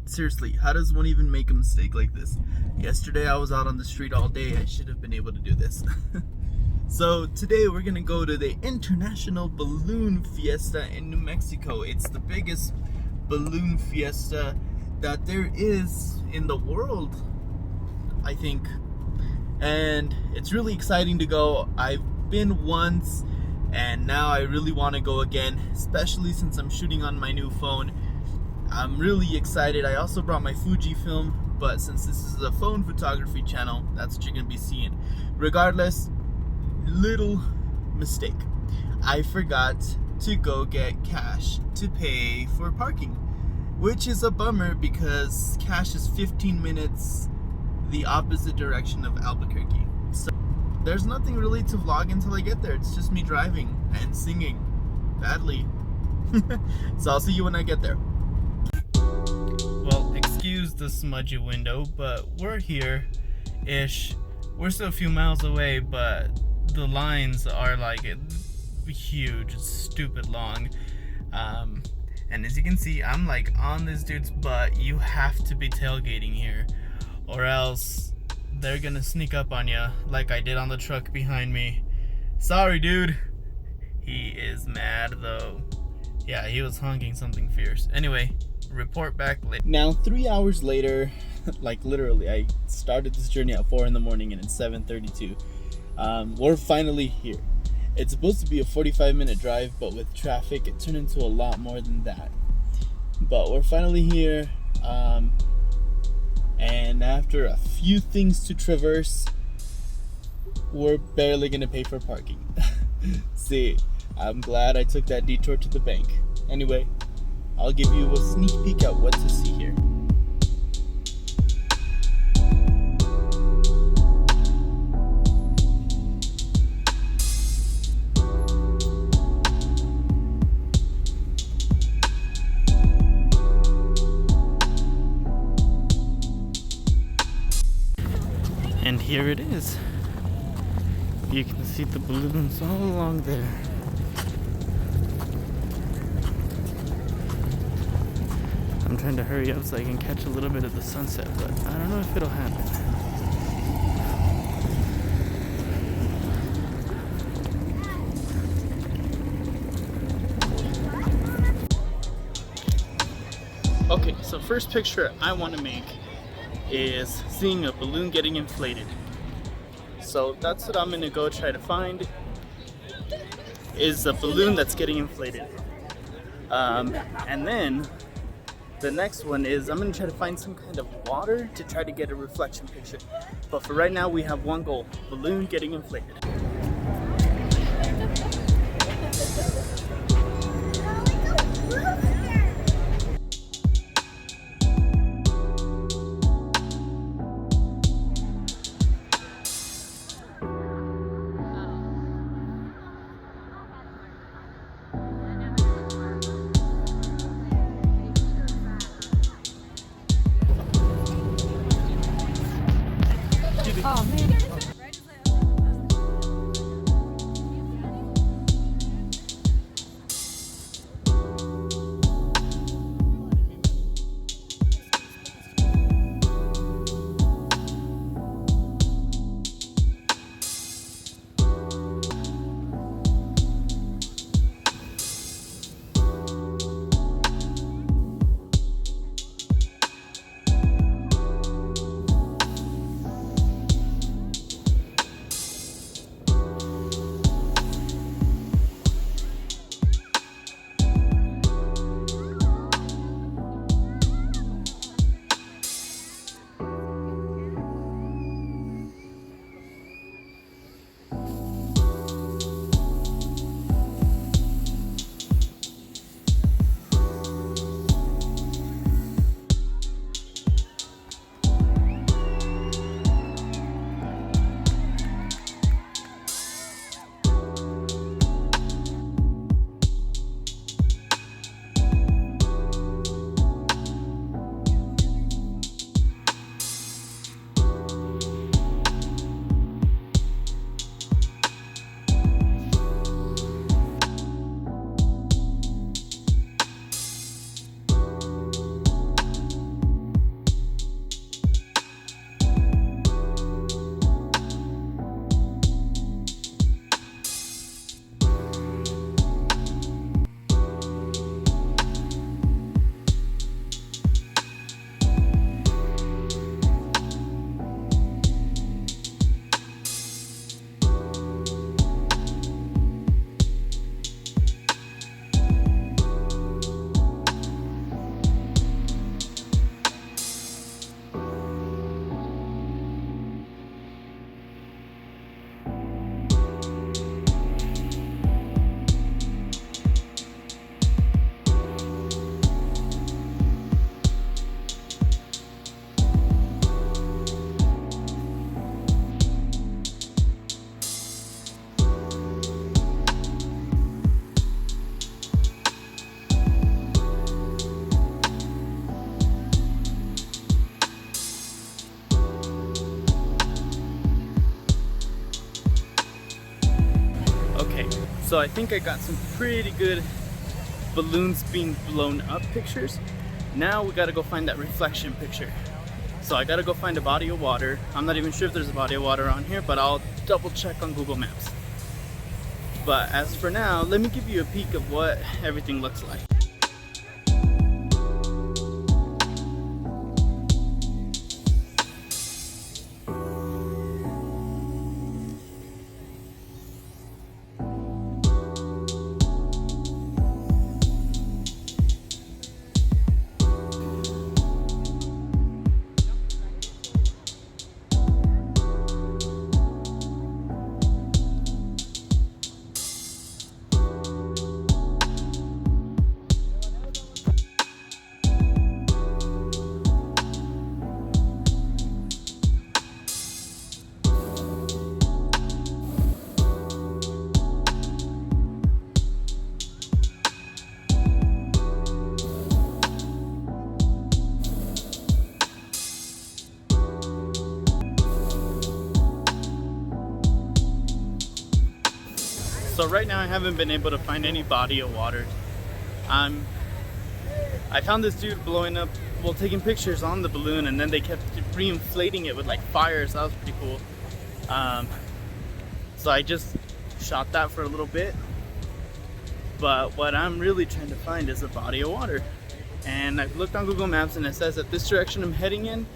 Seriously, how does one even make a mistake like this? Yesterday I was out on the street all day. I should have been able to do this. So today we're gonna go to the International Balloon Fiesta in New Mexico. It's the biggest balloon fiesta that there is in the world, I think. And it's really exciting to go. I've been once and now I really want to go again, especially since I'm shooting on my new phone. I'm really excited. I also brought my Fujifilm, but since this is a phone photography channel, that's what you're gonna be seeing. Regardless, little mistake. I forgot to go get cash to pay for parking, which is a bummer because cash is 15 minutes the opposite direction of Albuquerque. So there's nothing really to vlog until I get there. It's just me driving and singing badly. So I'll see you when I get there. Well, excuse the smudgy window, but we're here-ish. We're still a few miles away, but the lines are like huge. It's stupid long. And as you can see, I'm like on this dude's butt. You have to be tailgating here, or else they're gonna sneak up on you like I did on the truck behind me. Sorry, dude. He is mad though. Yeah, he was honking something fierce. Anyway, report back later. Now 3 hours later, like literally, I started this journey at 4 in the morning and it's 7:32. We're finally here. It's supposed to be a 45-minute drive, but with traffic it turned into a lot more than that. But we're finally here, and after a few things to traverse, we're barely gonna pay for parking. See, I'm glad I took that detour to the bank. Anyway, I'll give you a sneak peek at what to see here. And here it is. You can see the balloons all along there. I'm trying to hurry up so I can catch a little bit of the sunset, but I don't know if it'll happen. Okay, so first picture I want to make is seeing a balloon getting inflated. So that's what I'm gonna go try to find, is a balloon that's getting inflated. And then the next one is I'm gonna try to find some kind of water to try to get a reflection picture. But for right now we have one goal: balloon getting inflated. Oh man. So I think I got some pretty good balloons being blown up pictures. Now we gotta go find that reflection picture. So I gotta go find a body of water. I'm not even sure if there's a body of water on here, but I'll double check on Google Maps. But as for now, let me give you a peek of what everything looks like. So right now I haven't been able to find any body of water. I found this dude blowing up, well, taking pictures on the balloon, and then they kept re-inflating it with like fire, so that was pretty cool. So I just shot that for a little bit. But what I'm really trying to find is a body of water. And I've looked on Google Maps and it says that this direction I'm heading in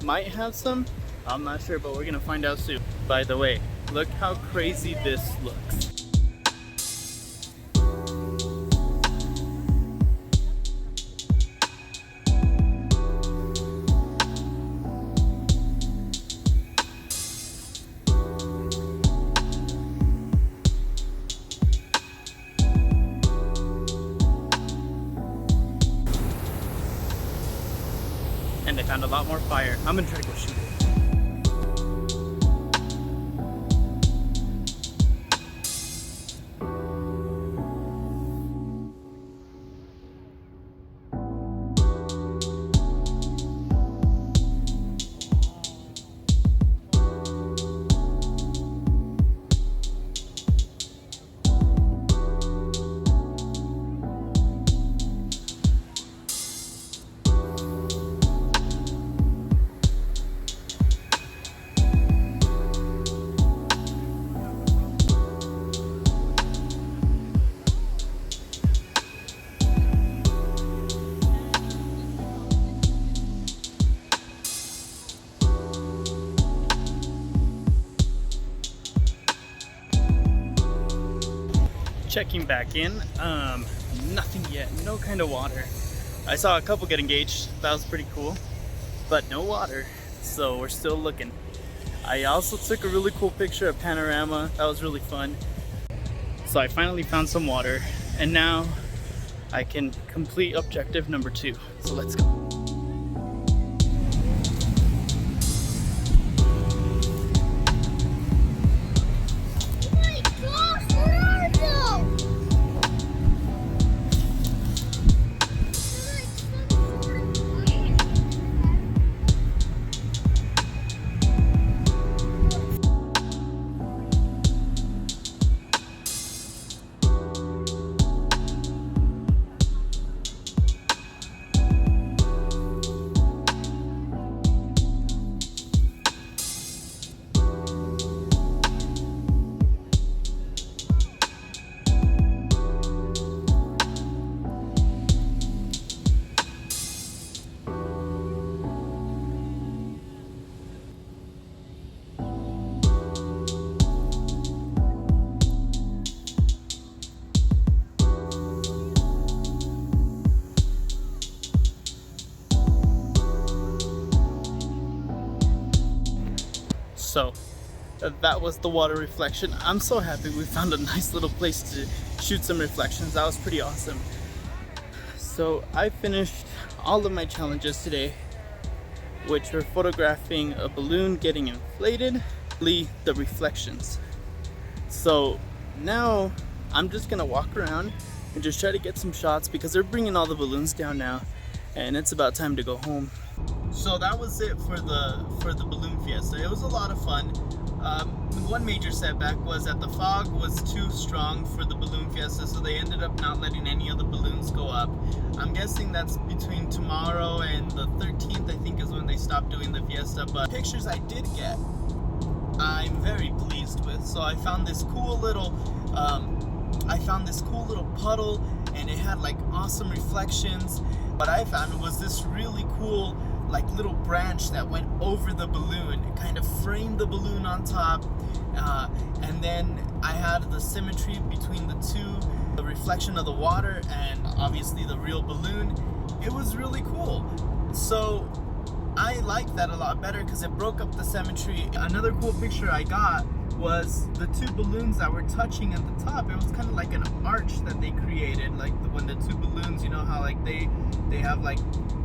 might have some. I'm not sure, but we're gonna find out soon. By the way, look how crazy this looks. And I found a lot more fire. I'm gonna try to go shoot it. Checking back in, nothing yet, no kind of water. I saw a couple get engaged, that was pretty cool, but no water, so we're still looking. I also took a really cool picture of panorama, that was really fun. So I finally found some water, and now I can complete objective number 2, so let's go. So that was the water reflection. I'm so happy we found a nice little place to shoot some reflections. That was pretty awesome. So I finished all of my challenges today, which were photographing a balloon getting inflated, the reflections. So now I'm just gonna walk around and just try to get some shots because they're bringing all the balloons down now and it's about time to go home. So that was it for the balloon fiesta. It was a lot of fun. One major setback was that the fog was too strong for the balloon fiesta, so they ended up not letting any of the balloons go up. I'm guessing that's between tomorrow and the 13th, I think, is when they stopped doing the fiesta. But pictures I did get, I'm very pleased with. So I found this cool little puddle, and it had like awesome reflections. What I found was this really cool like little branch that went over the balloon. It kind of framed the balloon on top, and then I had the symmetry between the two, the reflection of the water and obviously the real balloon. It was really cool. So I like that a lot better because it broke up the symmetry. Another cool picture I got was the two balloons that were touching at the top. It was kind of like an arch that they created, like when the two balloons, you know how like they have like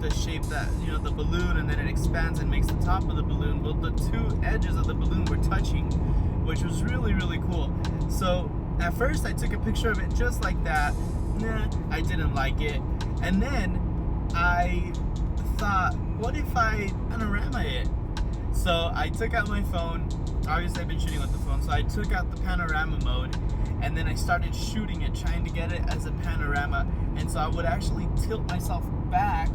the shape that, you know, the balloon, and then it expands and makes the top of the balloon. Well, the two edges of the balloon were touching, which was really, really cool. So at first I took a picture of it just like that. Nah, I didn't like it. And then I thought, what if I panorama it? So I took out my phone. Obviously I've been shooting with the phone, so I took out the panorama mode, and then I started shooting it, trying to get it as a panorama. And so I would actually tilt myself back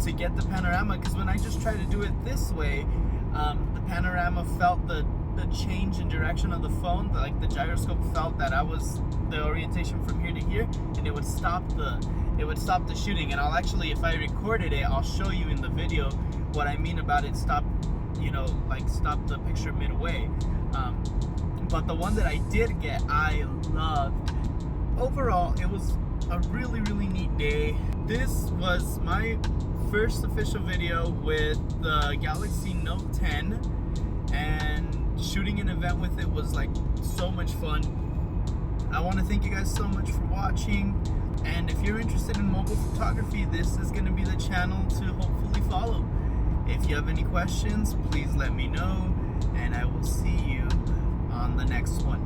to get the panorama, because when I just tried to do it this way, the panorama felt the change in direction of the phone. Like the gyroscope felt that I was the orientation from here to here, and it would stop the shooting. And I'll actually, if I recorded it, I'll show you in the video what I mean about it stop the picture midway. But the one that I did get, I loved. Overall, it was a really, really neat day. This was my first official video with the Galaxy Note 10, and shooting an event with it was like so much fun. I want to thank you guys so much for watching, and if you're interested in mobile photography, this is going to be the channel to hopefully follow. If you have any questions, please let me know, and I will see you on the next one.